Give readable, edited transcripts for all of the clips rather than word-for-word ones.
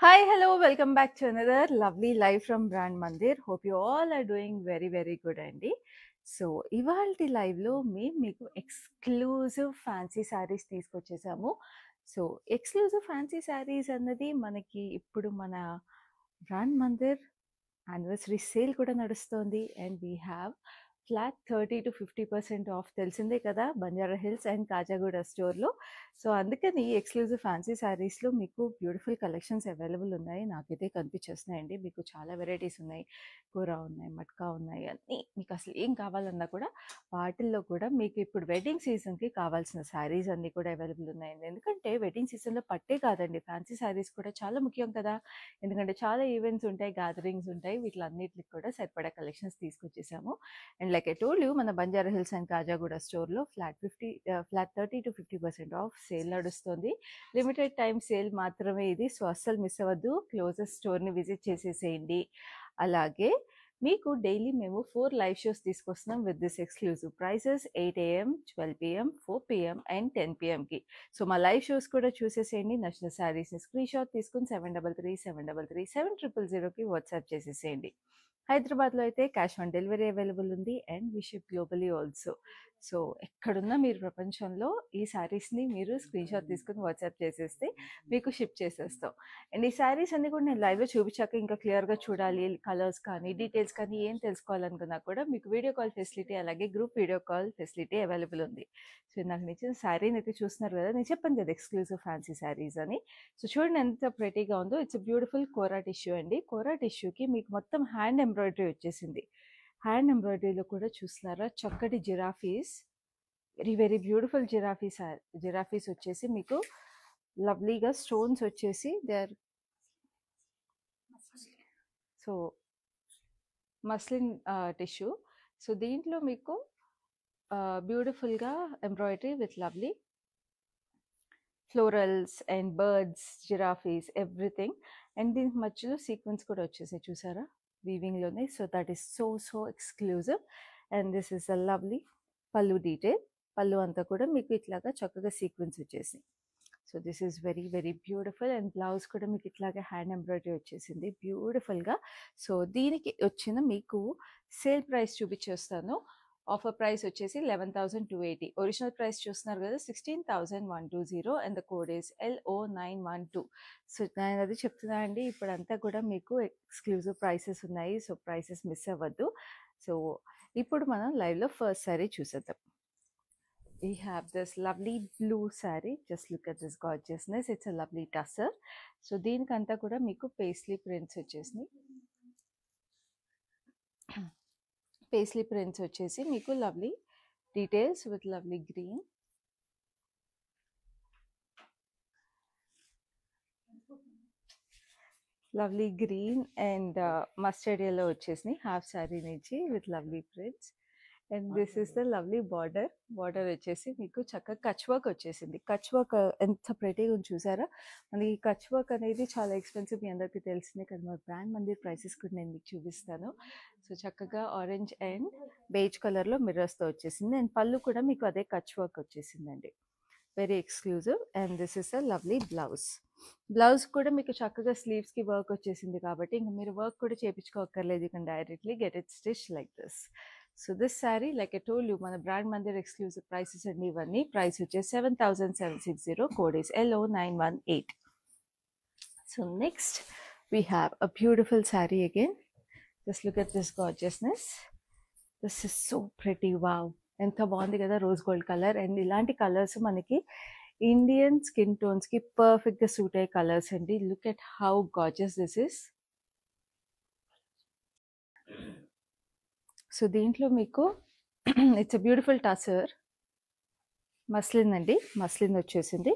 Hi, hello, welcome back to another lovely live from Brand Mandir. Hope you all are doing very, very good, Andy. So ఇవాల్టి లైవ్లో మేము మీకు exclusive fancy saris తీసుకొచ్చేసాము. So exclusive fancy saris అన్నది మనకి ఇప్పుడు మన బ్రాండ్ మందిర్ యానివర్సరీ సేల్ కూడా నడుస్తోంది. And we have flat 30% to 50% of తెలిసిందే కదా బంజారా హిల్స్ అండ్ కాజాగూడ స్టోర్లో. సో అందుకని ఎక్స్క్లూజివ్ ఫ్యాన్సీ శారీస్లో మీకు బ్యూటిఫుల్ కలెక్షన్స్ అవైలబుల్ ఉన్నాయి. నాకైతే కనిపించేస్తున్నాయండి. మీకు చాలా వెరైటీస్ ఉన్నాయి. కూర ఉన్నాయి, మట్కా ఉన్నాయి, అన్నీ మీకు అసలు ఏం కావాలన్నా కూడా వాటిల్లో కూడా మీకు ఇప్పుడు వెడ్డింగ్ సీజన్కి కావాల్సిన శారీస్ అన్నీ కూడా అవైలబుల్ ఉన్నాయండి. ఎందుకంటే వెడ్డింగ్ సీజన్లో పట్టే కాదండి, ఫ్యాన్సీ శారీస్ కూడా చాలా ముఖ్యం కదా. ఎందుకంటే చాలా ఈవెంట్స్ ఉంటాయి, గ్యాదరింగ్స్ ఉంటాయి, వీటిలన్నిటికి కూడా సరిపడా కలెక్షన్స్ తీసుకొచ్చేసాము. And like I told you, మన బంజారా హిల్స్ అండ్ కాజాగూడ స్టోర్లో ఫ్లాట్ 30% to 50% ఆఫ్ సేల్ నడుస్తుంది. లిమిటెడ్ టైం సేల్ మాత్రమే ఇది. సో అస్సలు మిస్ అవ్వద్దు. క్లోజెస్ట్ స్టోర్ని విజిట్ చేసేసేయండి. అలాగే మీకు డైలీ మేము 4 లైవ్ షోస్ తీసుకొస్తున్నాం with this exclusive prices. 8 AM, 12 PM, 4 PM and 10 PMకి. సో మా లైవ్ షోస్ కూడా చూసేసేయండి. నచ్చిన శారీస్ని స్క్రీన్ షాట్ తీసుకుని 7337337000కి వాట్సాప్ చేసేసేయండి. హైదరాబాద్లో అయితే క్యాష్ ఆన్ డెలివరీ అవైలబుల్ ఉంది and we ship globally also. So ఎక్కడున్నా మీరు ప్రపంచంలో ఈ శారీస్ని మీరు స్క్రీన్ షాట్ తీసుకుని వాట్సాప్ చేసేస్తే మీకు షిప్ చేసేస్తాం. అండ్ ఈ శారీస్ అన్ని కూడా నేను లైవ్లో చూపించాక ఇంకా క్లియర్గా చూడాలి, కలర్స్ కానీ డీటెయిల్స్ కానీ ఏం తెలుసుకోవాలనుకున్నా కూడా మీకు వీడియో కాల్ ఫెసిలిటీ అలాగే group video call facility available ఉంది. సో నాకు నచ్చిన శారీని అయితే చూస్తున్నారు కదా, నేను చెప్పాను కదా ఎక్స్క్లూజివ్ ఫ్యాన్సీ శారీస్ అని. సో చూడండి ఎంత ప్రెటీగా ఉందో. ఇట్స్ బ్యూటిఫుల్ కోరా టిష్యూ అండి. కోరా టిష్యూకి మీకు మొత్తం హ్యాండ్ ఎంబ్రాయిడరీ వచ్చేసింది. హ్యాండ్ ఎంబ్రాయిడరీలో కూడా చూస్తున్నారా చక్కటి giraffes, very very beautiful giraffes వచ్చేసి మీకు లవ్లీగా స్టోన్స్ వచ్చేసి they are so muslin tissue. So దీంట్లో మీకు బ్యూటిఫుల్గా embroidery with lovely florals and birds, giraffes, everything. And దీనికి మధ్యలో సీక్వెన్స్ కూడా వచ్చేసాయి చూసారా వీవింగ్లోనే. So that is so exclusive. And this is a lovely pallu detail. Pallu అంతా కూడా మీకు ఇట్లాగా చక్కగా సీక్వెన్స్ వచ్చేసి. So this is very very beautiful. And blouse కూడా మీకు ఇట్లాగే హ్యాండ్ ఎంబ్రాయిడరీ వచ్చేసింది బ్యూటిఫుల్గా. సో దీనికి వచ్చిన మీకు సేల్ ప్రైస్ చూపించేస్తాను. ఆఫర్ ప్రైస్ వచ్చేసి 11,280. ఒరిజినల్ ప్రైస్ చూస్తున్నారు కదా 16,120 and the code is LO912. So నేను అది చెప్తున్నా అండి, ఇప్పుడంతా కూడా మీకు ఎక్స్క్లూజివ్ ప్రైసెస్ ఉన్నాయి. సో ప్రైసెస్ మిస్ అవ్వద్దు. సో ఇప్పుడు మనం లైవ్లో ఫస్ట్ శారీ చూసేద్దాం. We have this lovely blue saree. Just look at this gorgeousness. It's a lovely tussar. So దీనికంతా కూడా మీకు పేస్లీ ప్రింట్స్ వచ్చేసినాయి. పేస్లీ ప్రింట్స్ వచ్చేసి మీకు lovely details with lovely green, lovely green and mustard yellow వచ్చేసినాయి half sari నుంచి with lovely prints. And this is the lovely border వచ్చేసి మీకు చక్కగా కచ్ వర్క్ వచ్చేసింది. కచ్ వర్క్ ఎంత ప్రెటీగా ఉంది చూసారా. మనకి కచ్ వర్క్ అనేది చాలా ఎక్స్పెన్సివ్, మీ అందరికీ తెలిసిందే కదా. మా బ్రాండ్ మందిర్ ప్రైసెస్ కూడా నేను మీకు చూపిస్తాను. సో చక్కగా ఆరెంజ్ అండ్ బేజ్ కలర్లో మిర్రర్స్తో వచ్చేసింది. అండ్ పళ్ళు కూడా మీకు అదే కచ్ వర్క్ వచ్చేసిందండి, very exclusive. And this is a lovely blouse కూడా మీకు చక్కగా స్లీవ్స్కి వర్క్ వచ్చేసింది కాబట్టి ఇంకా మీరు వర్క్ కూడా చేయించుకోక్కర్లేదు. You can directly get it stitch like this. So this sari like I told you మన బ్రాండ్ మందిర్ ఎక్స్క్లూజివ్ ప్రైసెస్ అండి ఇవన్నీ. ప్రైస్ వచ్చేసి 7,760. Code is LO918. So next we have a beautiful sari again. Just look at this gorgeousness. This is so pretty. Wow, ఎంత బాగుంది కదా rose gold colour. And ఇలాంటి colours మనకి Indian skin టోన్స్కి పర్ఫెక్ట్గా సూట్ అయ్యే కలర్స్ అండి. Look at how gorgeous this is. So దీంట్లో మీకు it's a beautiful tussar muslin అండి, మస్లిన్ వచ్చేసింది.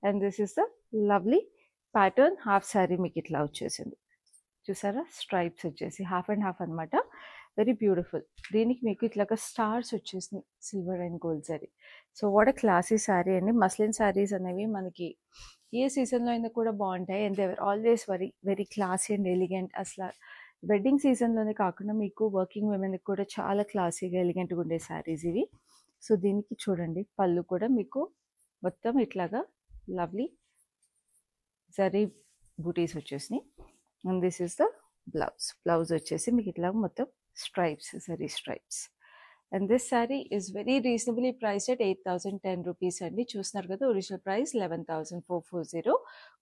And this is the lovely pattern half sari మీకు ఇట్లా వచ్చేసింది చూసారా. స్ట్రైప్స్ వచ్చేసి హాఫ్ అండ్ హాఫ్ అనమాట, వెరీ బ్యూటిఫుల్. దీనికి మీకు ఇట్లాగా స్టార్స్ వచ్చేసినాయి silver and gold sari. So what a classy sari అండి. మస్లిన్ శారీస్ అనేవి మనకి ఏ సీజన్లో అయినా కూడా బాగుంటాయి. And they're always very classy and elegant. అసలు వెడ్డింగ్ సీజన్లోనే కాకుండా మీకు వర్కింగ్ విమెన్కి కూడా చాలా క్లాసీగా ఎలిగెంట్గా ఉండే శారీస్ ఇవి. సో దీనికి చూడండి పళ్ళు కూడా మీకు మొత్తం ఇట్లాగా లవ్లీ జరీ బూటీస్ వచ్చేసినాయి. And this is the blouse వచ్చేసి మీకు ఇట్లా మొత్తం stripes, zari stripes. And this sari is very reasonably priced at 8,010 rupees అండి. చూస్తున్నారు కదా, original price 11,440,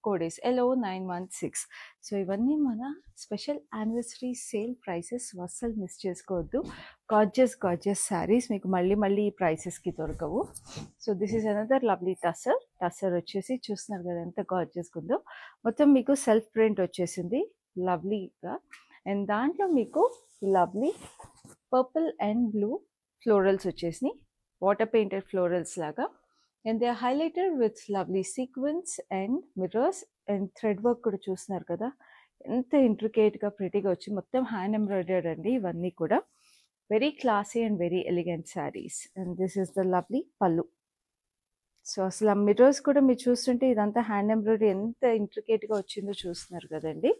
code is LO916. So ఇవన్నీ మన స్పెషల్ యానివర్సరీ సేల్ ప్రైసెస్, అస్సలు మిస్ చేసుకోవద్దు. గార్జియస్ శారీస్ మీకు మళ్ళీ ఈ ప్రైసెస్కి దొరకవు. So this is another lovely tussar వచ్చేసి చూస్తున్నారు కదా ఎంత గార్జియస్గా ఉందో. మొత్తం మీకు సెల్ఫ్ ప్రింట్ వచ్చేసింది లవ్లీగా. అండ్ దాంట్లో మీకు lovely purple and blue florals వచ్చేసినాయి, వాటర్ పెయింటెడ్ ఫ్లోరల్స్ లాగా. And they are highlighted with lovely sequins and mirrors and thread work కూడా చూస్తున్నారు కదా ఎంత ఇంట్రికేట్గా ప్రిటీగా వచ్చి, మొత్తం హ్యాండ్ ఎంబ్రాయిడర్డ్ అండి ఇవన్నీ కూడా. Very classy and very elegant saris. And this is the lovely పళ్ళు. సో అసలు ఆ మిర్రర్స్ కూడా మీరు చూస్తుంటే ఇదంతా హ్యాండ్ ఎంబ్రాయిడరీ ఎంత ఇంట్రికేట్గా వచ్చిందో చూస్తున్నారు కదండి.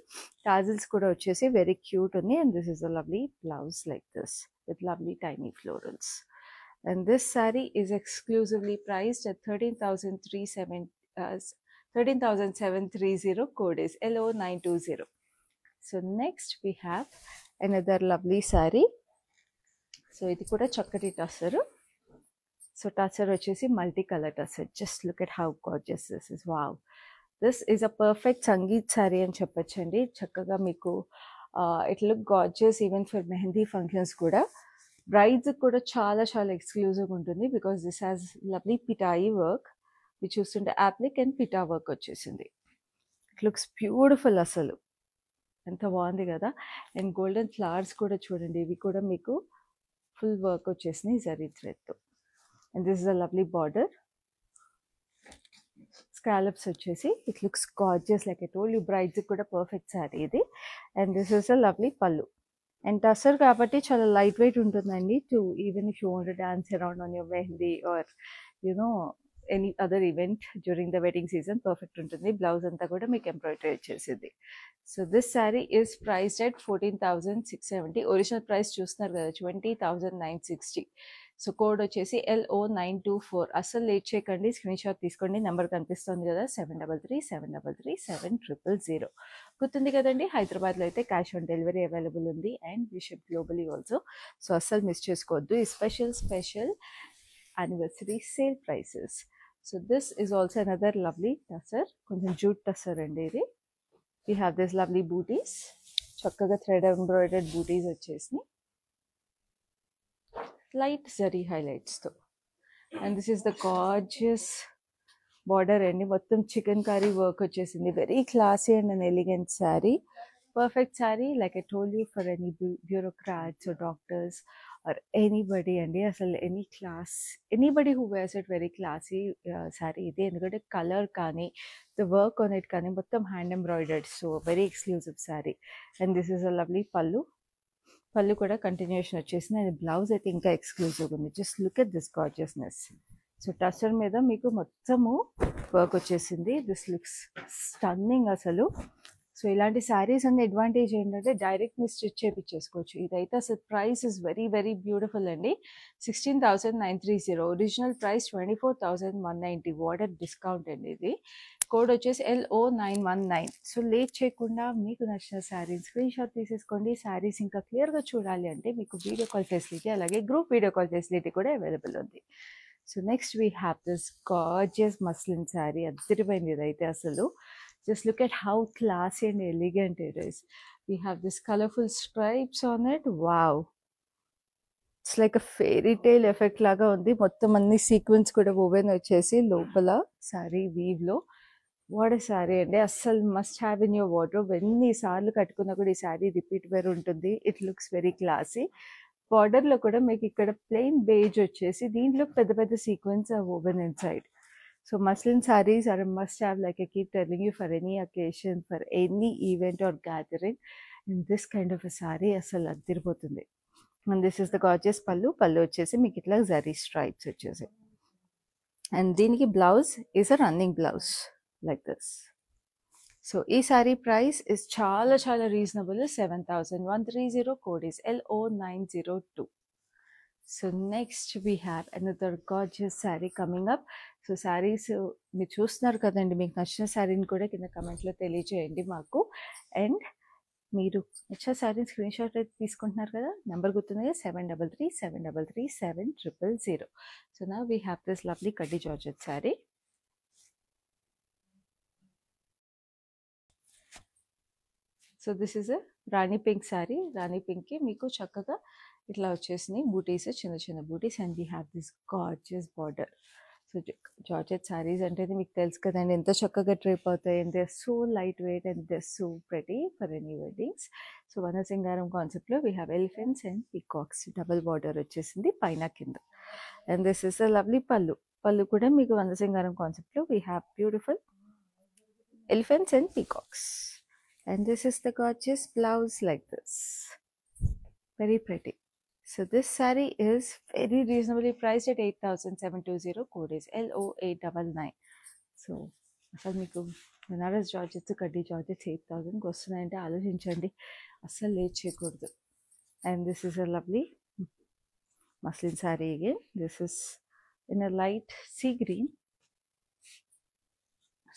టాజిల్స్ కూడా వచ్చేసి వెరీ క్యూట్ ఉంది. And this is the lovely blouse like this with lovely tiny florals. And this saree is exclusively priced at 13,730, code is LO920. So next we have another lovely saree. So ఇది కూడా చక్కటి tussar. So tussar వచ్చేసి multi colour tussar. Just look at how gorgeous this is. Wow, this is a perfect sangeet sari అని చెప్పొచ్చండి. చక్కగా మీకు it look gorgeous even for mehndi functions కూడా. Brides కూడా చాలా ఎక్స్క్లూజివ్గా ఉంటుంది బికాస్ దిస్ హ్యాస్ లవ్లీ పిటాయి వర్క్. ఇది చూస్తుంటే యాప్లిక్ అండ్ పిటా వర్క్ వచ్చేసింది. ఇట్ లుక్స్ బ్యూటిఫుల్, అసలు ఎంత బాగుంది కదా. అండ్ గోల్డెన్ ఫ్లవర్స్ కూడా చూడండి, ఇవి కూడా మీకు ఫుల్ వర్క్ వచ్చేసినాయి జరీ థ్రెడ్తో. And this is a lovely border, scallops వచ్చేసి. It looks gorgeous like I told you, brides కూడా పర్ఫెక్ట్ శారీ ఇది. And this is a lovely pallu. And tussar కాబట్టి చాలా లైట్ వెయిట్ ఉంటుందండి. To even if you want to dance around on your mehndi or you know any other event during the wedding season perfect ఉంటుంది. Blouse అంతా కూడా మీకు embroidery వచ్చేసింది. So this sari is priced at 14,670. Original price చూస్తున్నారు కదా 20,960. So code వచ్చేసి LO924. అస్సలు late చేయకండి, స్క్రీన్ షాట్ తీసుకోండి. నెంబర్ కనిపిస్తుంది కదా 7337337000. గుర్తుంది కదండి. హైదరాబాద్లో అయితే క్యాష్ ఆన్ డెలివరీ అవైలబుల్ ఉంది and we ship globally also. So అస్సలు మిస్ చేసుకోవద్దు ఈ special anniversary sale prices. So this is also another lovely tussar, కొంచెం జూట్ టస్సర్ అండి ఇది. We have this lovely butis, చక్కగా థ్రెడ్ ఎంబ్రాయిడర్డ్ బూటీస్ వచ్చేసి లైట్ జరీ హైలైట్స్తో. And this is the gorgeous border అండి, మొత్తం చికెన్ కర్రీ వర్క్ వచ్చేసింది. Very classy and an elegant sari, perfect sari like I told you for any bureaucrats or doctors or anybody అండి. అసలు anybody who wears it very classy sari ఇది. ఎందుకంటే colour కానీ the work on it కానీ మొత్తం hand embroidered. So very exclusive sari. And this is a lovely పళ్ళు కూడా continuation వచ్చేసింది. అండ్ బ్లౌజ్ అయితే ఇంకా ఎక్స్క్లూజివ్ ఉంది. Just look at this gorgeousness. So tussar మీద మీకు మొత్తము వర్క్ వచ్చేసింది. దిస్ లుక్స్ స్టన్నింగ్ అసలు. సో ఇలాంటి శారీస్ అన్ని అడ్వాంటేజ్ ఏంటంటే డైరెక్ట్ మీరు స్టిచ్ చేయించేసుకోవచ్చు. ఇదైతే అసలు ప్రైస్ ఇస్ వెరీ బ్యూటిఫుల్ అండి. 16,930. Original price 24,190. వాటర్ డిస్కౌంట్ అండి ఇది. కోడ్ వచ్చేసి LO919. సో లేట్ చేయకుండా మీకు నచ్చిన శారీని స్క్రీన్ షాట్ తీసేసుకోండి. శారీస్ ఇంకా క్లియర్గా చూడాలి అంటే మీకు వీడియో కాల్ ఫెసిలిటీ అలాగే గ్రూప్ వీడియో కాల్ ఫెసిలిటీ కూడా అవైలబుల్ ఉంది. So next we have this gorgeous muslin sari. అదిరిపోయింది ఇదైతే అసలు. Just look at how classy and elegant it is. We have this colorful stripes on it. Wow. It's like a fairy tale effect laga undi. Mottam anni sequins kuda woven vachesi lopala saree weave lo. What a saree andi. Assal must have in your wardrobe. Enni saarlu kattukunna kuda ee saree repeat wear untundi. It looks very classy. Border lo kuda meeku ikkada plain beige vachesi deentlo pedda sequins are woven inside. So muslin sarees are a must have, like I keep telling you, for any occasion, for any event or gathering. And this kind of a saree asal adiripotundi. And this is the gorgeous pallu vachesi meeku itla zari stripes vachesi. And deeniki blouse is a running blouse like this. So ee saree price is చాలా reasonable, 7,130. code is LO902. So next we have another gorgeous sari coming up. So saris మీరు చూస్తున్నారు కదండి, మీకు నచ్చిన శారీని కూడా కింద కమెంట్లో తెలియజేయండి మాకు. అండ్ మీరు నచ్చిన శారీని స్క్రీన్ షాట్ అయితే తీసుకుంటున్నారు కదా, నెంబర్ గుర్తుంది కదా, 7337337000. సో నా we have this lovely kaddi georgette sari. So this is a rani pink sari. Rani పింక్కి మీకు చక్కగా ఇట్లా వచ్చేసినాయి బూటీస్, చిన్న చిన్న butis. And we have this gorgeous border. So georgette saris అంటే మీకు తెలుసు కదండి ఎంత చక్కగా డ్రేప్ అవుతాయి. And they are so light weight and they are so pretty for any weddings. So వనసింగారం కాన్సెప్ట్లో we have elephants and peacocks. Double border వచ్చేసింది పైన కింద. And this is a lovely pallu. పళ్ళు కూడా మీకు వనసింగారం కాన్సెప్ట్లో we have beautiful elephants and peacocks. And this is the gorgeous blouse like this. Very pretty. So this saree is very reasonably priced at 8,720. Code is LO899. So అసలు మీకు Banaras georgettes kaddi georgettes 8,000కి వస్తున్నాయంటే ఆలోచించండి, అస్సలు లేట్ చేయకూడదు. And this is a lovely muslin sari again. This is in a light sea green.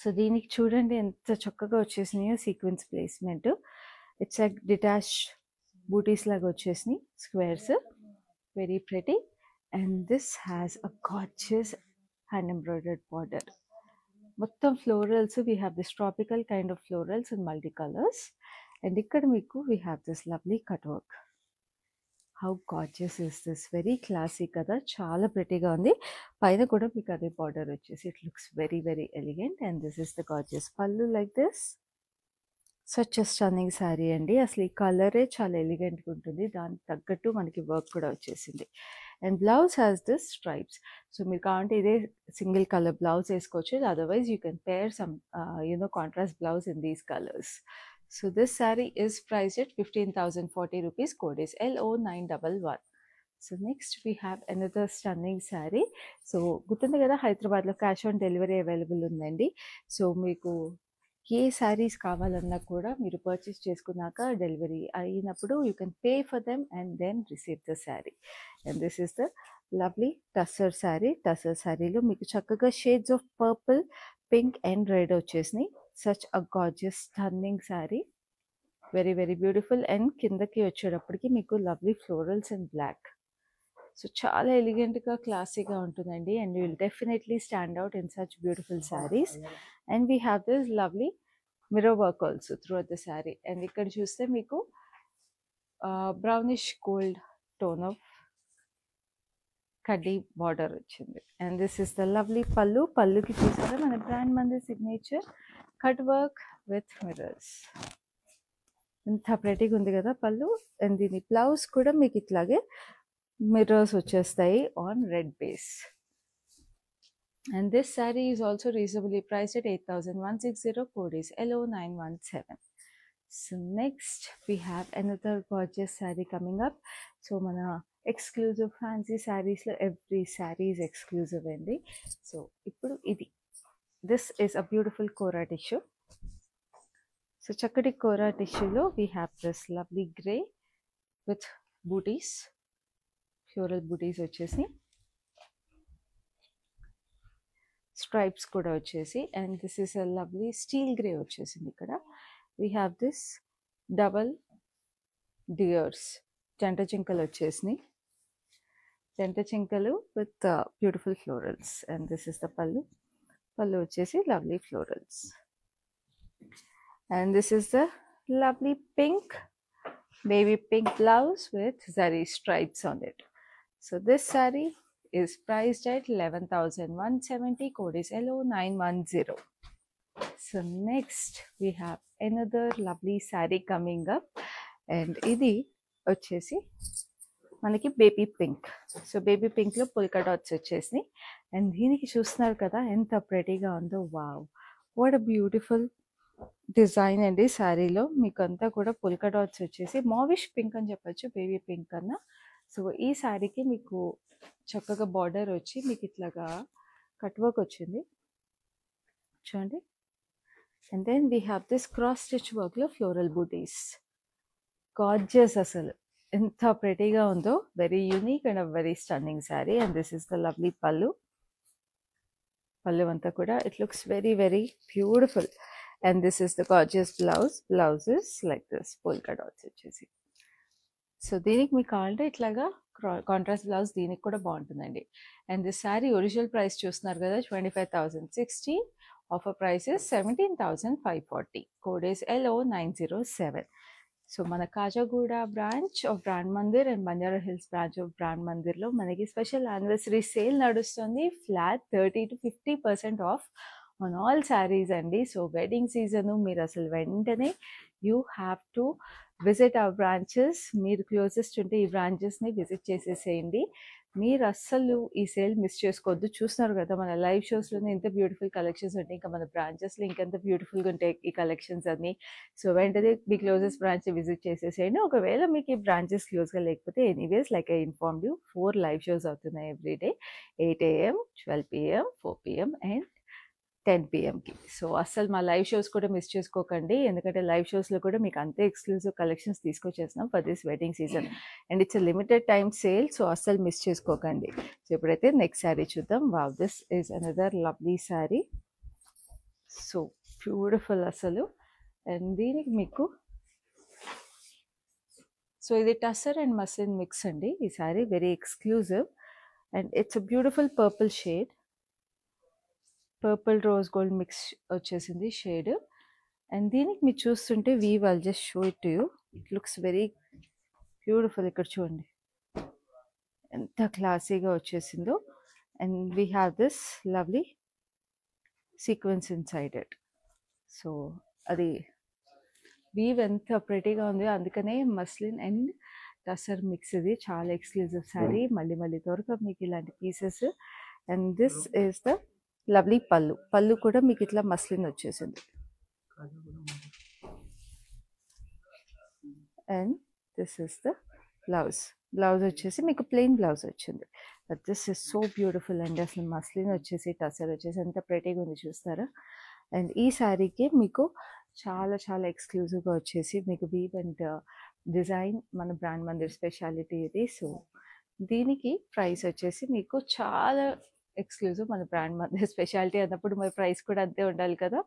So దీనికి చూడండి ఎంత చక్కగా వచ్చేసినాయో sequence placement. It's like detach butis లాగా వచ్చేసినాయి, squares, very pretty. And this has a gorgeous hand embroidered border. మొత్తం florals, we have this tropical kind of florals in multi colours. And ఇక్కడ మీకు we have this lovely cut work. How gorgeous is this, very classy కదా, చాలా ప్రెటీగా ఉంది. పైన కూడా మీకు అదే బార్డర్ వచ్చేసి it looks very very elegant. And this is the gorgeous pallu like this. Such a stunning sari అండి. అసలు ఈ కలరే చాలా ఎలిగెంట్గా ఉంటుంది, దానికి తగ్గట్టు మనకి వర్క్ కూడా వచ్చేసింది. And blouse has this stripes. So మీరు కావాలంటే ఇదే సింగిల్ కలర్ బ్లౌజ్ వేసుకోవచ్చు, otherwise you can pair some contrast blouse in these colours. So this saree is priced at 15,040 rupees. Code is LO911. So next we have another stunning saree. So గుర్తుంది కదా, హైదరాబాద్లో cash on delivery available ఉందండి. So మీకు ఏ శారీస్ కావాలన్నా కూడా మీరు purchase చేసుకున్నాక delivery అయినప్పుడు you can pay for them and then receive the sari. And this is the lovely tussar sari. Tussar శారీలో మీకు చక్కగా shades of purple, pink and red వచ్చేసినాయి. Such a gorgeous stunning sari, very very beautiful. And కిందకి వచ్చేటప్పటికి మీకు lovely florals and black. So చాలా ఎలిగెంట్గా క్లాసీగా ఉంటుందండి. And you will definitely stand out in such beautiful saris. And we have this lovely mirror work also through out the sari. And ఇక్కడ చూస్తే మీకు బ్రౌనిష్ గోల్డ్ టోన్ ఆఫ్ కడ్డీ బార్డర్ వచ్చింది. And this is the lovely పళ్ళు. పళ్ళుకి చూసారా మన brand మంది signature cut work with mirrors. ఎంత ప్రెటీగా ఉంది కదా పళ్ళు. అండ్ దీని బ్లౌజ్ కూడా మీకు ఇట్లాగే మిర్రర్స్ వచ్చేస్తాయి on red base. And this sari is also reasonably priced at 8,160. Code is LO917. So next we have another gorgeous sari coming up. So మన ఎక్స్క్లూజివ్ ఫ్యాన్సీ శారీస్లో ఎవ్రీ శారీ ఈజ్ ఎక్స్క్లూజివ్ అండి. సో ఇప్పుడు ఇది, this is a beautiful kora tissue. So చక్కటి కోరా టిష్యూలో we have this lovely grey with butis, floral butis వచ్చేసి, stripes కూడా వచ్చేసి. And this is a lovely steel grey వచ్చేసింది. ఇక్కడ we have this double deers, జంట చింకలు వచ్చేసినాయి, జంట చింకలు with beautiful florals. And this is the pallu. Pallu వచ్చేసి lovely florals. And this is the lovely pink, baby pink blouse with zari stripes on it. So this saree is priced at 11,170. Code is LO910. So next we have another lovely saree coming up. And ఇది వచ్చేసి మనకి baby pink. So baby పింక్లో polka dots వచ్చేసినాయి. And దీనికి చూస్తున్నారు కదా ఎంత ప్రెటీగా ఉందో. Wow, what a beautiful design అండి. శారీలో మీకు అంతా కూడా పుల్కా డాట్స్ వచ్చేసి మావిష్ పింక్ అని చెప్పచ్చు, బేబీ పింక్ కన్నా. సో ఈ శారీకి మీకు చక్కగా బార్డర్ వచ్చి మీకు ఇట్లాగా కట్ వర్క్ వచ్చింది చూడండి. And then we have this cross stitch వర్క్లో ఫ్లోరల్ బూటీస్. గార్జియస్ అసలు. ఎంత ప్రెటీగా ఉందో, very unique and very stunning sari. And this is the lovely pallu. పళ్ళు అంతా కూడా it looks very very beautiful. And this is the gorgeous blouse. Blouse is like this polka dots వచ్చేసి. సో దీనికి మీకు కావాలంటే ఇట్లాగా కాంట్రాస్ట్ బ్లౌజ్ దీనికి కూడా బాగుంటుందండి. And this sari original price చూస్తున్నారు కదా 25,060. Offer price is 17,540. Code is LO907. So మన Kajaguda branch of Brand Mandir and Banjara Hills branch of Brand మందిర్లో మనకి స్పెషల్ యానివర్సరీ సేల్ నడుస్తుంది. Flat 30 to 50% off on all saris అండి. సో వెడ్డింగ్ సీజను మీరు అసలు వెంటనే you have to visit our branches. మీరు closest ఉంటే ఈ బ్రాంచెస్ని విజిట్ చేసేసేయండి. మీరు అస్సలు ఈ సేల్ మిస్ చేసుకోవద్దు. చూస్తున్నారు కదా మన లైవ్ షోస్లోనే ఎంత బ్యూటిఫుల్ కలెక్షన్స్ ఉంటాయి, ఇంకా మన బ్రాంచెస్లో ఇంకెంత బ్యూటిఫుల్గా ఉంటాయి ఈ కలెక్షన్స్ అన్నీ. సో వెంటనే మీ క్లోజెస్ట్ బ్రాంచ్ విజిట్ చేసేసేయండి. ఒకవేళ మీకు ఈ బ్రాంచెస్ క్లోజ్గా లేకపోతే anyways like I inform you 4 live shows అవుతున్నాయి everyday 8 AM, 12 PM, 4 PM and 10 PMకి. సో అస్సలు మా లైవ్ షోస్ కూడా మిస్ చేసుకోకండి, ఎందుకంటే లైవ్ షోస్లో కూడా మీకు అంతే ఎక్స్క్లూజివ్ కలెక్షన్స్ తీసుకొచ్చేస్తున్నాం for this wedding season. And it's limited time sale, so అస్సలు మిస్ చేసుకోకండి. సో ఇప్పుడైతే నెక్స్ట్ శారీ చూద్దాం. Wow, this is another lovely sari. So beautiful అసలు. అండ్ దీనికి మీకు సో ఇది టస్సర్ అండ్ మస్లిన్ మిక్స్ అండి. ఈ sari very exclusive and it's a beautiful purple shade. Purple rose gold mix వచ్చేసింది షేడ్. అండ్ దీనికి మీరు చూస్తుంటే weave I'll just show it to you. It looks very beautiful. ఇక్కడ చూడండి ఎంత క్లాసీగా వచ్చేసిందో. And we have this lovely sequins inside it. So అది వీవ్ ఎంత ప్రెటీగా ఉంది, అందుకనే మస్లిన్ అండ్ టసర్ మిక్స్. ఇది చాలా ఎక్స్క్లూజివ్ శారీ, మళ్ళీ మళ్ళీ దొరకవు మీకు ఇలాంటి pieces. And this is the lovely pallu. పళ్ళు కూడా మీకు ఇట్లా మస్లిన్ వచ్చేసింది. And this is the blouse. Blouse వచ్చేసి మీకు ప్లెయిన్ బ్లౌజ్ వచ్చింది. But this is so beautiful అండి. అసలు మస్లిన్ వచ్చేసి టసర్ వచ్చేసి ఎంత ప్రెటీగా ఉంది చూస్తారా. అండ్ ఈ శారీకి మీకు చాలా చాలా ఎక్స్క్లూజివ్గా వచ్చేసి మీకు వీవ్ అండ్ డిజైన్ మన బ్రాండ్ మందిర్ స్పెషాలిటీ ఇది. సో దీనికి ప్రైస్ వచ్చేసి మీకు చాలా ఎక్స్క్లూజివ్. మన బ్రాండ్ మందిర్ స్పెషాలిటీ అన్నప్పుడు మరి ప్రైస్ కూడా అంతే ఉండాలి కదా.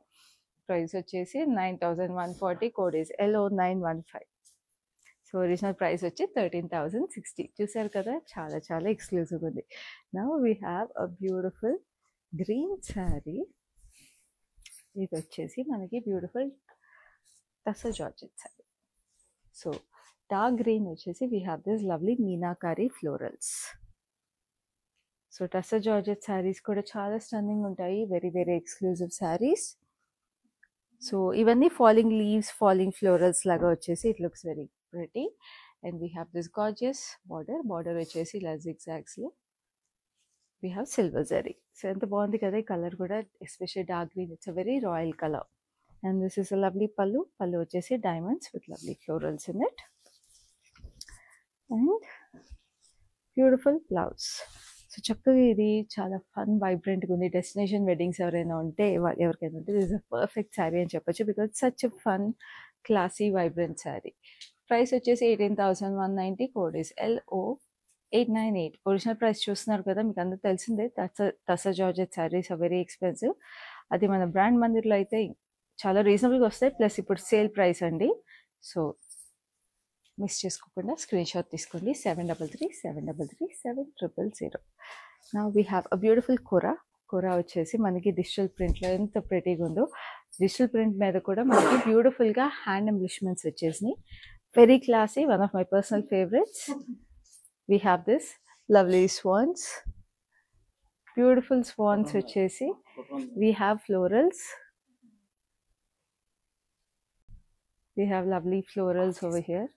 ప్రైస్ వచ్చేసి 9,140. Code is LO915. So original price వచ్చి 13,060. చూసారు కదా, చాలా చాలా ఎక్స్క్లూజివ్ ఉంది. Now we have a beautiful green sari. ఇది వచ్చేసి మనకి beautiful tussar georgette sari. So dark green వచ్చేసి we have this lovely meenakari florals. So tussar georgette saris కూడా చాలా స్టన్నింగ్ ఉంటాయి, very very exclusive saris. So ఇవన్నీ ఫాలింగ్ లీవ్స్, ఫాలింగ్ ఫ్లోరల్స్ లాగా వచ్చేసి it looks very pretty. And we have this gorgeous border. Border వచ్చేసి ఇలా జిగ్జాగ్స్లో we have silver zari. So ఎంత బాగుంది కదా ఈ కలర్ కూడా, especially dark green. It's a very royal colour. And this is a lovely pallu. Pallu వచ్చేసి diamonds with lovely florals in it. And beautiful blouse. So చక్కగా ఇది చాలా ఫన్ వైబ్రెంట్గా ఉంది. డెస్టినేషన్ వెడ్డింగ్స్ ఎవరైనా ఉంటే ఎవరికైనా ఉంటే this is a perfect sari అని చెప్పొచ్చు, because such a fun classy vibrant sari. Price వచ్చేసి 18,190. Code is LO898. Original price చూస్తున్నారు కదా, మీకు అందరూ తెలిసిందే. Tussar georgette sarees are very expensive. అది మన బ్రాండ్ మందిర్లో అయితే చాలా రీజనబుల్గా వస్తాయి, ప్లస్ ఇప్పుడు సేల్ ప్రైస్ అండి. సో మిస్ చేసుకోకుండా స్క్రీన్ షాట్ తీసుకోండి. 7337337000. Now we have a beautiful kora. Kora వచ్చేసి మనకి డిజిటల్ ప్రింట్లో ఎంత ప్రెటీగా ఉందో. డిజిటల్ ప్రింట్ మీద కూడా మనకి బ్యూటిఫుల్గా హ్యాండ్ ఎంబ్లిష్మెంట్స్ వచ్చేసినాయి, very classy. One of my personal favourites. We have this lovely swans, beautiful swans వచ్చేసి. We have florals. We have lovely florals over here.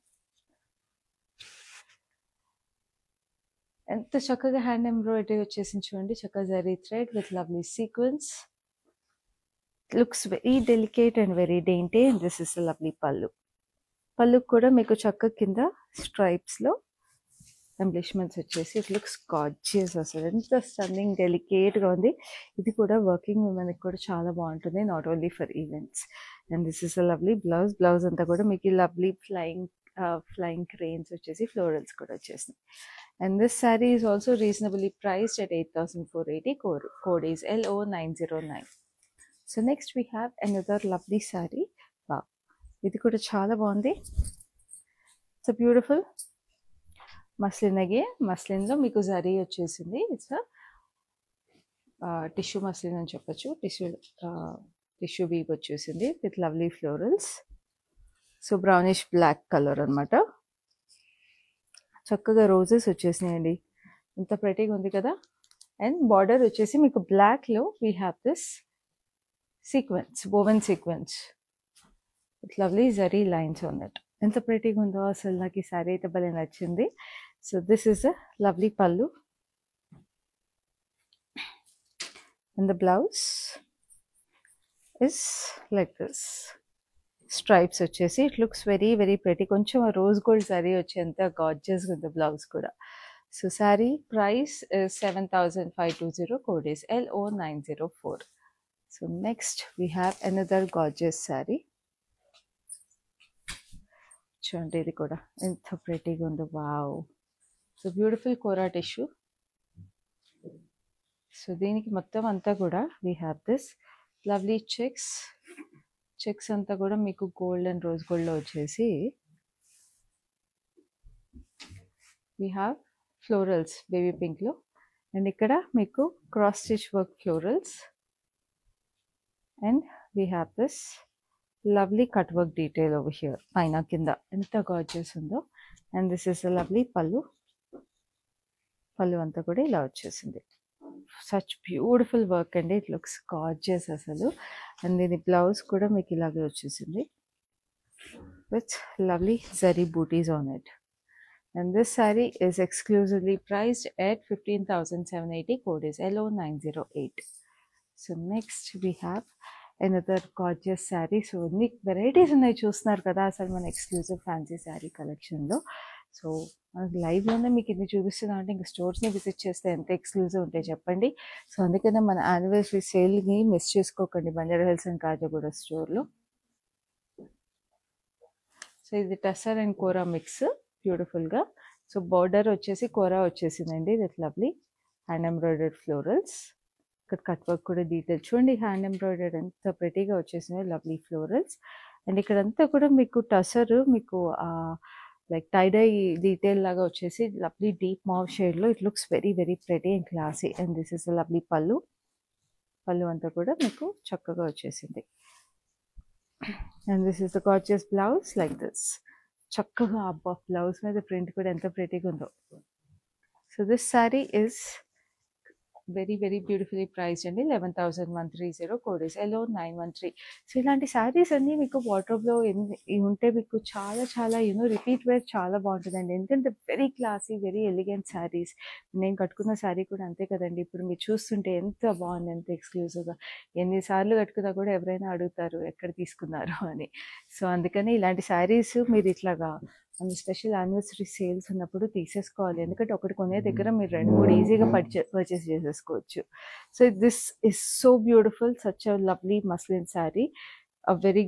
ఎంత చక్కగా హ్యాండ్ ఎంబ్రాయిడరీ వచ్చేసి చూడండి, చక్కగా zari thread with lovely sequins. Looks very delicate and very dainty. And this is lovely pallu. పళ్ళు కూడా మీకు చక్కగా కింద స్ట్రైప్స్లో ఎంబ్లిష్మెంట్స్ వచ్చేసి ఇట్ లుక్స్ గార్జియస్. అసలు ఎంత స్టన్నింగ్ డెలికేట్గా ఉంది. ఇది కూడా వర్కింగ్ ఉమెన్కి కూడా చాలా బాగుంటుంది, not only for events. And this is a lovely blouse. Blouse అంతా కూడా మీకు లవ్లీ ఫ్లయింగ్ ఫ్లయింగ్ క్రెయిన్స్ వచ్చేసి ఫ్లోరల్స్ కూడా వచ్చేసినాయి. And this sari is also reasonably priced at 8,480. Code is LO909. So next we have another lovely sari. వా, ఇది కూడా చాలా బాగుంది. It's beautiful muslin. అగైన్ మస్లిన్లో మీకు జరీ వచ్చేసింది. ఇట్స్ టిష్యూ మస్లిన్ అని చెప్పచ్చు. టిష్యూ వీవ్ వచ్చేసింది with lovely florals. So brownish black colour అనమాట. చక్కగా రోజెస్ వచ్చేసినాయండి. ఇంత ప్రెటీగా ఉంది కదా. అండ్ బార్డర్ వచ్చేసి మీకు బ్లాక్లో we have this sequence, woven sequence with lovely zari lines ఉన్నట్టు. ఎంత ప్రెటీగా ఉందో అసలు. నాకు ఈ శారీ అయితే భలే నచ్చింది. So this is a lovely pallu. And the blouse is like this. Stripes వచ్చేసి it looks very very pretty. కొంచెం రోజ్ గోల్డ్ శారీ వచ్చేంత గార్జియస్గా ఉంది బ్లౌజ్ కూడా. So sari price 7,520. Code is LO904. So next we have another gorgeous sari. చూడండి ఇది కూడా ఎంత ప్రెటీగా ఉందో. Wow, so beautiful kora tissue. So దీనికి మొత్తం అంతా కూడా we have this lovely checks అంతా కూడా మీకు గోల్డ్ అండ్ రోజ్ గోల్డ్లో వచ్చేసి వీ హ్యావ్ ఫ్లోరల్స్ బేబీ పింక్లో. అండ్ ఇక్కడ మీకు cross stitch work florals. And we have this lovely cut work detail over here పైన కింద. ఎంత గార్జియస్ ఉందో. And this is a lovely pallu అంతా కూడా ఇలా వచ్చేసింది. సచ్ బ్యూటిఫుల్ వర్క్ అండి. ఇట్ లుక్స్ గార్జియస్ అసలు. అండ్ దీని బ్లౌజ్ కూడా మీకు ఇలాగే వచ్చేసింది with lovely zari bootis on it. And this sari is exclusively priced at 15,780. Code is LO908. So next we have another gorgeous sari. So అన్ని వెరైటీస్ ఉన్నాయి చూస్తున్నారు కదా అసలు మన ఎక్స్క్లూజివ్ ఫ్యాన్సీ శారీ కలెక్షన్లో. సో మనకి లైవ్లోనే మీకు ఇది చూపిస్తున్నాం అంటే ఇంకా స్టోర్స్ని విజిట్ చేస్తే ఎంత ఎక్స్క్లూజివ్ ఉంటాయి చెప్పండి. సో అందుకనే మన యానివర్సరీ సేల్ని మిస్ చేసుకోకండి బంజారా హిల్స్ అండ్ కాజాగూడ స్టోర్లో. సో ఇది టసర్ అండ్ కోరా మిక్స్ బ్యూటిఫుల్గా. సో బార్డర్ వచ్చేసి కోరా వచ్చేసిందండి with lovely hand embroidered florals. ఇక్కడ కట్ వర్క్ కూడా డీటెయిల్ చూడండి. హ్యాండ్ ఎంబ్రాయిడర్డ్ ఎంత ప్రెటీగా వచ్చేసినాయి లవ్లీ ఫ్లోరల్స్. అండ్ ఇక్కడంతా కూడా మీకు టసర్ మీకు లైక్ టైడై డీటెయిల్ లాగా వచ్చేసి లవ్లీ డీప్ మావ్ షేడ్లో. It looks very very pretty and classy. And this is lovely pallu అంతా కూడా మీకు చక్కగా వచ్చేసింది. And this is the gorgeous blouse like this. చక్కగా అబ్బా బ్లౌజ్ మీద ప్రింట్ కూడా ఎంత ప్రెటీగా ఉందో. So this sari is very very beautifully priced అండి. 11,130. Code is LO913. సో ఇలాంటి శారీస్ అన్నీ మీకు వార్డ్రోబ్లో ఉంటే మీకు చాలా చాలా రిపీట్ వేర్ చాలా బాగుంటుందండి. ఎందుకంటే very classy very elegant saris. నేను కట్టుకున్న శారీ కూడా అంతే కదండి. ఇప్పుడు మీరు చూస్తుంటే ఎంత బాగుంది, ఎంత ఎక్స్క్లూజివ్గా. ఎన్నిసార్లు కట్టుకున్నా కూడా ఎవరైనా అడుగుతారు ఎక్కడ తీసుకున్నారు అని. సో అందుకని ఇలాంటి శారీస్ మీరు ఇట్లాగా అండ్ స్పెషల్ యానివర్సరీ సేల్స్ ఉన్నప్పుడు తీసేసుకోవాలి. ఎందుకంటే ఒకటి కొనే దగ్గర మీరు 2-3 ఈజీగా పర్చేస్ చేసేసుకోవచ్చు. So this is so beautiful. Such a lovely muslin sari. A very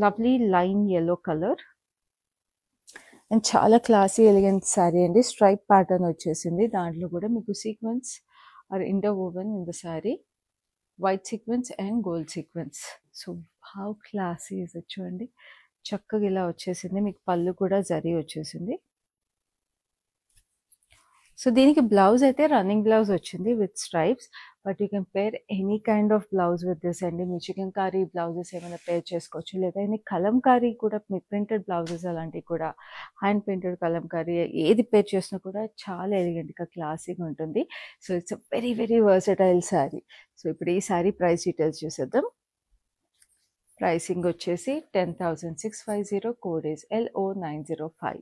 lovely lime yellow colour. And చాలా క్లాసీ ఎలిగెంట్ శారీ అండి. స్ట్రైప్ ప్యాటర్న్ వచ్చేసింది. దాంట్లో కూడా మీకు sequins are interwoven in the sari. White sequins and gold sequins. So how classy is it చూడండి. చక్కగా ఇలా వచ్చేసింది. మీకు పళ్ళు కూడా జరీ వచ్చేసింది. సో దీనికి బ్లౌజ్ అయితే రన్నింగ్ బ్లౌజ్ వచ్చింది with stripes. But you can pair any kind of blouse with this అండి. మీ చికెన్ కారీ బ్లౌజెస్ ఏమైనా పేర్ చేసుకోవచ్చు. లేదా ఎనీ కలంకారీ కూడా మీ ప్రింటెడ్ బ్లౌజెస్ అలాంటివి కూడా హ్యాండ్ ప్రింటెడ్ కలంకారీ ఏది పేర్ చేసినా కూడా చాలా ఎలిగెంట్గా క్లాసీగా ఉంటుంది. So it's a very very versatile sari. So ఇప్పుడు ఈ శారీ ప్రైస్ డీటెయిల్స్ చూసేద్దాం. ప్రైసింగ్ వచ్చేసి 10,650. Code is LO905.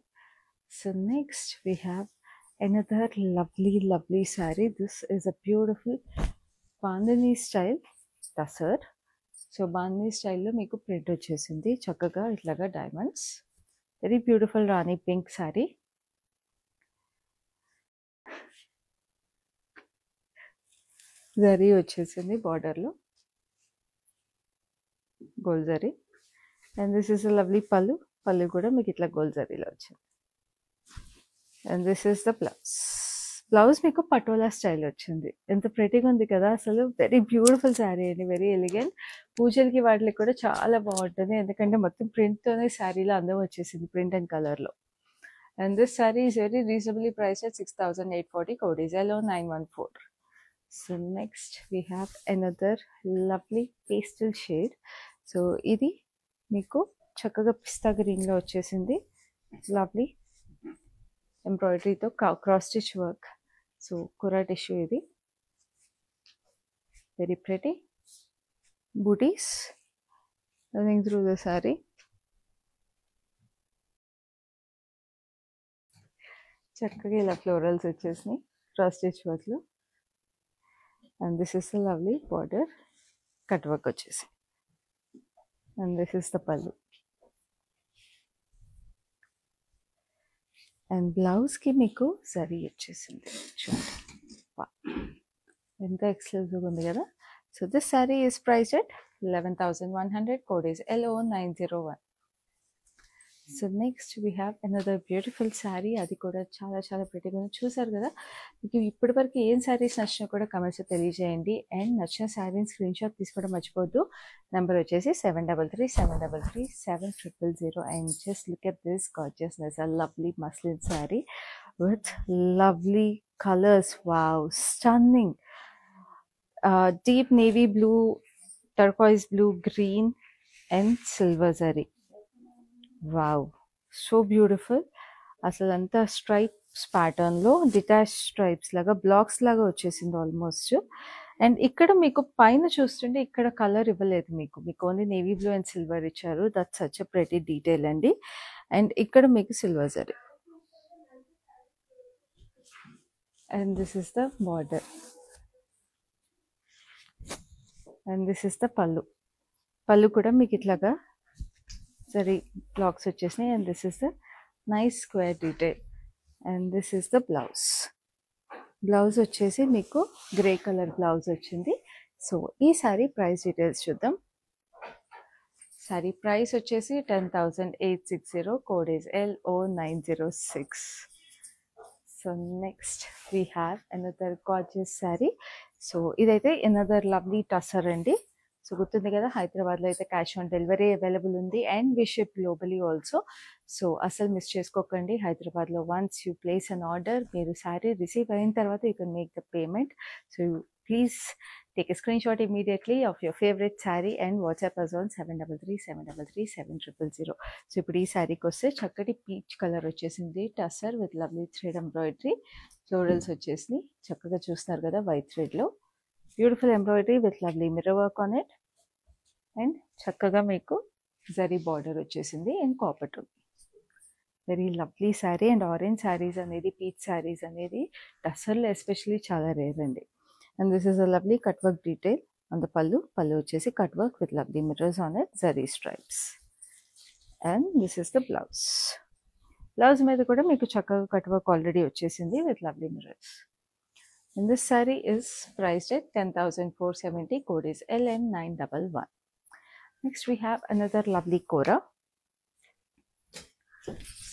So next we have another lovely sari. This is a beautiful bandhani style tussar. So bandhani స్టైల్లో మీకు ప్రింట్ వచ్చేసింది చక్కగా ఇట్లాగా డైమండ్స్. వెరీ బ్యూటిఫుల్ రాణి పింక్ శారీ. జరీ వచ్చేసింది బార్డర్లో gold zari. And this is a lovely pallu పళ్ళు కూడా మీకు ఇట్లా గోల్డ్ జరీలో వచ్చింది. And this is the blouse. Blouse మీకు పటోలా స్టైల్ వచ్చింది. ఎంత ప్రెటీగా ఉంది కదా అసలు. వెరీ బ్యూటిఫుల్ శారీ అండి, వెరీ ఎలిగెంట్. పూజలకి వాటికి కూడా చాలా బాగుంటుంది, ఎందుకంటే మొత్తం ప్రింట్తోనే శారీలో అందం వచ్చేసింది, ప్రింట్ అండ్ కలర్లో. And this saree is very reasonably priced at 6,840. Code is LO914. So next we have another lovely pastel shade. So ఇది మీకు చక్కగా పిస్తా గ్రీన్ లో వచ్చేసింది. లవ్లీ ఎంబ్రాయిడరీతో cross stitch work. So kora tissue ఇది. Very pretty bootis running through the saree. చక్కగా ఇలా florals వచ్చేసినాయి క్రాస్ స్టిచ్ వర్క్లో. And this is the lovely border, cut work వచ్చేసి. And this is the pallu. And బ్లౌజ్కి మీకు జరీ వచ్చేసింది చూడండి. ఎంత ఎక్స్క్లూజివ్గా ఉంది కదా. So this sari is priced at 11,100. Code is LO901. So next we have another beautiful sari. అది కూడా చాలా చాలా ప్రెటీగా ఉంది. చూసారు కదా. మీకు ఇప్పటివరకు ఏం శారీస్ నచ్చినా కూడా కమెంట్స్ తెలియజేయండి. అండ్ నచ్చిన శారీని స్క్రీన్ షాట్ తీసుకోవడం మర్చిపోద్దు. నెంబర్ వచ్చేసి 7337337000. And just look at this gorgeousness. A lovely muslin sari with lovely colours. Wow, stunning. Deep navy blue, turquoise blue, green and silver zari. Wow, so beautiful. అసలు అంతా స్ట్రైప్స్ ప్యాటర్న్లో detach stripes లాగా, blocks లాగా వచ్చేసింది almost. And ఇక్కడ మీకు పైన చూస్తుంటే ఇక్కడ కలర్ ఇవ్వలేదు మీకు only navy blue and silver ఇచ్చారు. That's such a pretty detail అండి. అండ్ ఇక్కడ మీకు silver zari. And this is the border. And this is the pallu. పళ్ళు కూడా మీకు ఇట్లాగా జరీ బ్లాక్స్ వచ్చేసినాయి. And this is the nice square detail. And this is the blouse. Blouse వచ్చేసి మీకు గ్రే కలర్ బ్లౌజ్ వచ్చింది. సో ఈ శారీ ప్రైస్ డీటెయిల్స్ చూద్దాం. శారీ ప్రైస్ వచ్చేసి 10,860. Code is LO906. So next we have another gorgeous sari. So ఇదైతే another lovely tussar అండి. So గుర్తుంది కదా, హైదరాబాద్లో అయితే క్యాష్ ఆన్ డెలివరీ అవైలబుల్ ఉంది. And we ship globally also. So అసలు మిస్ చేసుకోకండి. హైదరాబాద్లో once you place an order, మీరు శారీ రిసీవ్ అయిన తర్వాత you can make the payment. So please take a screenshot immediately of your favourite sari and WhatsApp us on 7337337000. So ఇప్పుడు ఈ శారీకి వస్తే చక్కటి పీచ్ కలర్ వచ్చేసింది. Tussar with lovely thread embroidery. Florals వచ్చేసి చక్కగా చూస్తున్నారు కదా, వైట్ థ్రెడ్లో. Beautiful embroidery with lovely mirror work on it. And చక్కగా మీకు జరీ బార్డర్ వచ్చేసింది and copper too. Very lovely sari. And orange saris అనేది, పీచ్ శారీస్ అనేది టసర్లో ఎస్పెషలీ చాలా రేర్ అండి. And this is a lovely cut work detail on the pallu. Pallu వచ్చేసి cut work with lovely mirrors on it, zari stripes. And this is the blouse. Blouse మీద కూడా మీకు చక్కగా కట్ వర్క్ ఆల్రెడీ వచ్చేసింది with lovely mirrors. And this saree is priced at 10,470. Code is LM911. Next we have another lovely kora.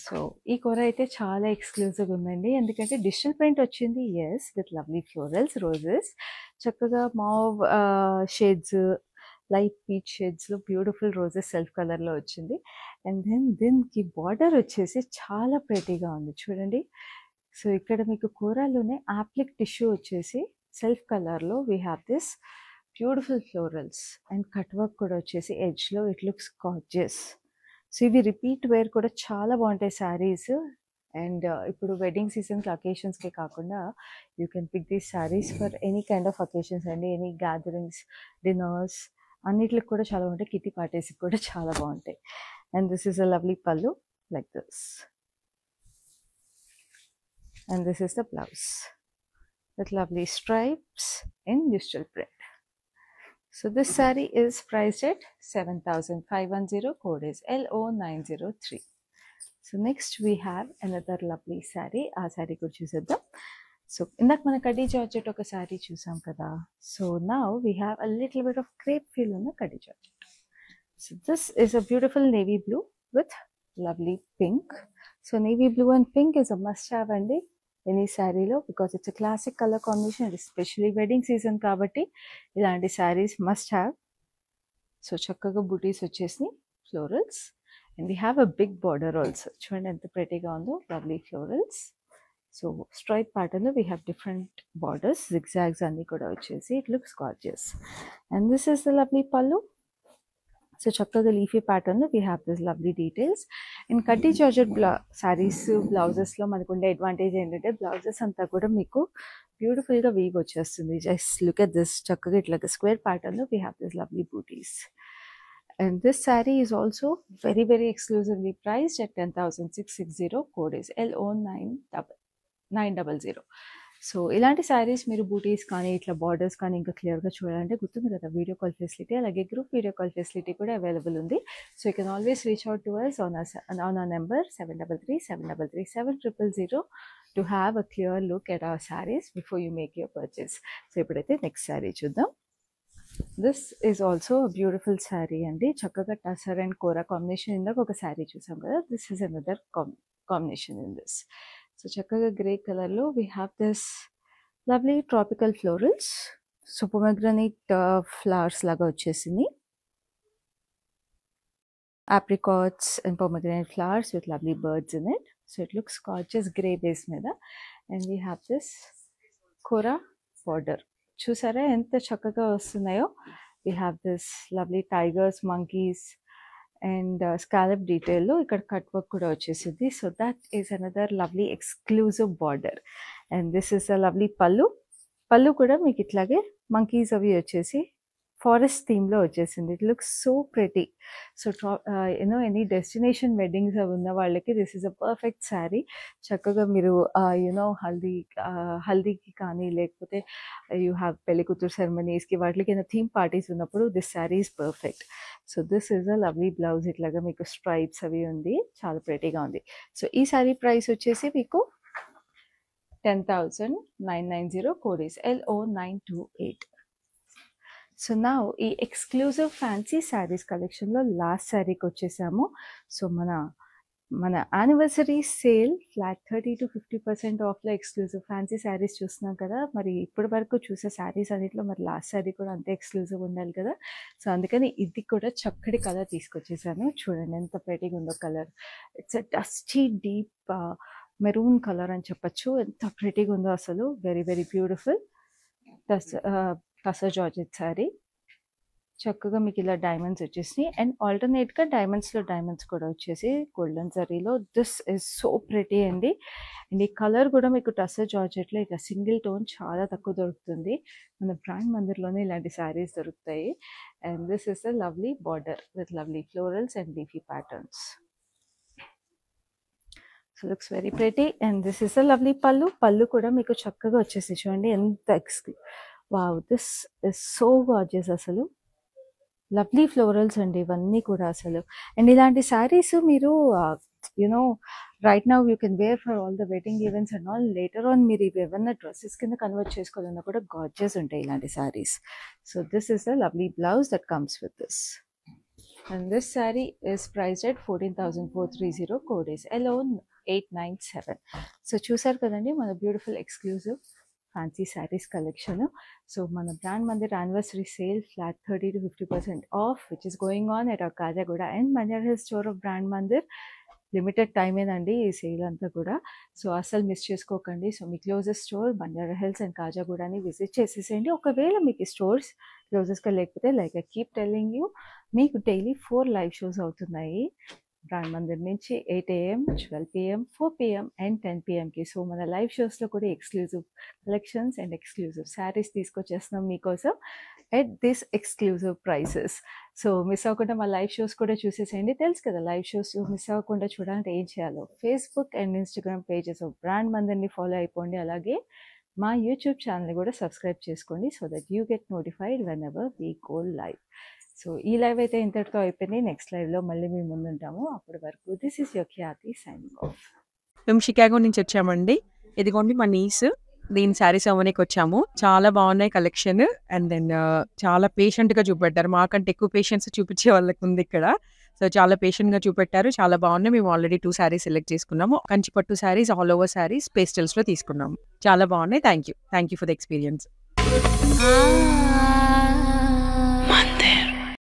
So ఈ కూర అయితే చాలా exclusive ఉందండి, ఎందుకంటే డిజిటల్ ప్రింట్ వచ్చింది. Yes, with lovely florals, roses. చక్కగా మావ్ షేడ్స్, లైట్ పీచ్ షేడ్స్లో beautiful roses self కలర్లో వచ్చింది. అండ్ దెన్ దీనికి బార్డర్ వచ్చేసి చాలా ప్రెటీగా ఉంది చూడండి. సో ఇక్కడ మీకు కూరలోనే యాప్లిక్ టిష్యూ వచ్చేసి సెల్ఫ్ కలర్లో we have this beautiful florals and cut work కూడా వచ్చేసి ఎడ్జ్లో. It looks gorgeous. సో ఇవి రిపీట్ వేర్ కూడా చాలా బాగుంటాయి శారీస్. అండ్ ఇప్పుడు వెడ్డింగ్ సీజన్కి అకేషన్స్కే కాకుండా you can pick these saris for any kind of occasions అండి. ఎనీ గ్యాదరింగ్స్, డిన్నర్స్ అన్నిటికి కూడా చాలా బాగుంటాయి. కిటీ పార్టీస్కి కూడా చాలా బాగుంటాయి. And this is a lovely pallu like this. And this is the blouse with lovely stripes in digital print. So this saree is priced at 7,510. Code is LO903. So next we have another lovely saree. Aa saree kuda chusedam. So indak mana Kadi Georgette oka saree chusam kada. So now we have a little bit of crepe feel on the Kadi Georgette. So this is a beautiful navy blue with lovely pink. So navy blue and pink is a must have అండి any శారీలో, because ఇట్స్ a classic color combination, especially wedding season కాబట్టి ఇలాంటి sarees must have. So చక్కగా బూటీస్ వచ్చేసి florals, and we have a big border also. చూడండి ఎంత ప్రెటీగా ఉందో, లవ్లీ ఫ్లోరల్స్. సో స్ట్రైప్ ప్యాటర్న్లో we have different borders, zigzags అన్నీ కూడా వచ్చేసి it looks gorgeous. And this is the lovely pallu. So చక్కగా లీఫీ ప్యాటర్న్లో we have this lovely details. And కడ్డీ జార్జెట్ శారీస్ బ్లౌజెస్లో మనకు ఉండే అడ్వాంటేజ్ ఏంటంటే బ్లౌజెస్ అంతా కూడా మీకు బ్యూటిఫుల్గా వీవ్ వచ్చేస్తుంది. జస్ట్ లుక్ ఎట్ దిస్, చక్కగా ఇట్లా స్క్వేర్ ప్యాటర్న్లో వీ హ్యావ్ దిస్ లవ్లీ బూటీస్. And this saree is also very, very exclusively priced at 10,660. Code is LO900. So ఇలాంటి శారీస్ మీరు బూటీస్ కానీ ఇట్లా బార్డర్స్ కానీ ఇంకా క్లియర్గా చూడాలంటే గుర్తుంది కదా, వీడియో కాల్ ఫెసిలిటీ, అలాగే గ్రూప్ వీడియో కాల్ ఫెసిలిటీ కూడా అవైలబుల్ ఉంది. So you can always reach out to us on our number 7337337000 to have a clear look at our sarees before you make your purchase. So ఇప్పుడైతే next sari చూద్దాం. This is also beautiful sari అండి. చక్కగా tussar and Kora combination. ఇందాక ఒక శారీ చూసాం కదా, this is another combination in this. So చక్కగా grey కలర్లో we have this lovely tropical florals. So pomegranate flowers లాగా వచ్చేసింది. apricots and pomegranate flowers with lovely birds in it. So it looks gorgeous, grey base మీద. And we have this kora border. చూసారా ఎంత చక్కగా వస్తున్నాయో. We have this lovely tigers, monkeys and scallop detail. ఇక్కడ cut work కూడా వచ్చేసింది. So that is another lovely exclusive border. And this is a lovely pallu. పళ్ళు కూడా మీకు ఇట్లాగే మంకీస్ అవి వచ్చేసి ఫారెస్ట్ థీమ్లో వచ్చేసింది. It looks so pretty. So you know any destination weddings అవి ఉన్న వాళ్ళకి this is a perfect sari. చక్కగా మీరు యూనో హల్దీకి కానీ లేకపోతే యూ హ్యావ్ పెళ్లి కూతురు సెరమనీస్కి వాటికి ఏదైనా థీమ్ పార్టీస్ ఉన్నప్పుడు this sari is perfect. So this is a lovely blouse. ఇట్లాగా మీకు స్ట్రైప్స్ అవి ఉంది, చాలా ప్రెటీగా ఉంది. సో ఈ శారీ ప్రైస్ వచ్చేసి మీకు 10,990. Code is LO928. సో నా ఈ ఎక్స్క్లూజివ్ ఫ్యాన్సీ శారీస్ కలెక్షన్లో లాస్ట్ శారీకి వచ్చేసాము. సో మన యానివర్సరీ సేల్ ఫ్లాట్ 30 to 50% ఆఫ్లో ఎక్స్క్లూజివ్ ఫ్యాన్సీ శారీస్ చూస్తున్నాం కదా. మరి ఇప్పటి వరకు చూసే శారీస్ అన్నింటిలో మరి లాస్ట్ శారీ కూడా అంతే ఎక్స్క్లూజివ్ ఉండాలి కదా. సో అందుకని ఇది కూడా చక్కటి కలర్ తీసుకొచ్చేసాను. చూడండి ఎంత ప్రెటీగా ఉందో colour. It's a dusty deep maroon colour అని చెప్పచ్చు. ఎంత ప్రెటీగా ఉందో అసలు. Very very beautiful tussar georgette sari. చక్కగా మీకు ఇలా డైమండ్స్ వచ్చేసి అండ్ ఆల్టర్నేట్గా డైమండ్స్లో డైమండ్స్ కూడా వచ్చేసి గోల్డెన్ జరీలో. దిస్ ఇస్ సో ప్రెటీ అండి. అండ్ ఈ కలర్ కూడా మీకు టసర్ జార్జెట్లో ఇట్లా సింగిల్ టోన్ చాలా తక్కువ దొరుకుతుంది. మన బ్రాండ్ మందిర్లోనే ఇలాంటి శారీస్ దొరుకుతాయి. And this is a lovely border with lovely florals and leafy patterns. So looks very pretty. And this is a lovely pallu. పళ్ళు కూడా మీకు చక్కగా వచ్చేసి చూడండి ఎంత wow, this is so gorgeous అసలు. లవ్లీ ఫ్లోరల్స్ అండి ఇవన్నీ కూడా అసలు. అండ్ ఇలాంటి శారీస్ మీరు you know right now you can wear for all the wedding events and all. Later on మీరు ఇవి ఏమన్నా డ్రెస్సెస్ కింద కన్వర్ట్ చేసుకోవాలన్నా కూడా గార్జియస్ ఉంటాయి ఇలాంటి saris. So this is the lovely blouse that comes with this. And this saree is priced at 14,430. Code is LO897. So చూసారు కదండి మన beautiful exclusive fancy saris collection. So మన Brand Mandir anniversary sale flat 30 to 50% off which is going on at our Kajaguda and Banjara Hills store of Brand Mandir. Limited టైమేనండి ఈ sale అంతా కూడా. So అస్సలు miss చేసుకోకండి. సో మీ closest store Banjara Hills and కాజాగూడని విజిట్ చేసేసేయండి. ఒకవేళ మీకు ఈ స్టోర్స్ క్లోజెస్గా లేకపోతే like I keep telling you, మీకు డైలీ 4 లైవ్ షోస్ అవుతున్నాయి బ్రాండ్ మందిర్ నుంచి 8 AM, 12 PM, 4 PM అండ్ 10 PMకి. సో మన లైవ్ షోస్లో కూడా exclusive collections and exclusive saris తీసుకొచ్చేస్తున్నాం మీకోసం at this exclusive prices. So miss అవ్వకుండా మా లైవ్ షోస్ కూడా చూసేసేయండి. తెలుసు కదా లైవ్ షోస్ మిస్ అవ్వకుండా చూడాలంటే ఏం చేయాలో. Facebook and Instagram pages of Brand మందిర్ని ఫాలో అయిపోండి. అలాగే మా యూట్యూబ్ ఛానల్ని కూడా సబ్స్క్రైబ్ చేసుకోండి so that you get notified whenever we go live. So ఈ లైవ్ అయితే ఇంతటితో అయిపోయింది. నెక్స్ట్ లైవ్లో మళ్ళీ మేము ముందుంటాము. అప్పటి వరకు this is your Khyati signing off. మేము షికాగో నుంచి వచ్చామండి. ఇదిగోండి మా నీస్. దీని శారీస్ అవ్వడానికి వచ్చాము. చాలా బాగున్నాయి కలెక్షన్. అండ్ దెన్ చాలా పేషెంట్గా చూపెట్టారు. మాకంటే ఎక్కువ పేషెంట్స్ చూపించే వాళ్ళకి ఉంది ఇక్కడ. సో చాలా పేషెంట్‌గా చూపెట్టారు. చాలా బాగున్నాయి. మేము ఆల్రెడీ 2 శారీస్ సెలెక్ట్ చేసుకున్నాము. కంచిపట్టు శారీస్, ఆల్ ఓవర్ శారీస్, పేస్టల్స్‌లో తీసుకున్నాము. చాలా బాగున్నాయి. Thank you for the experience.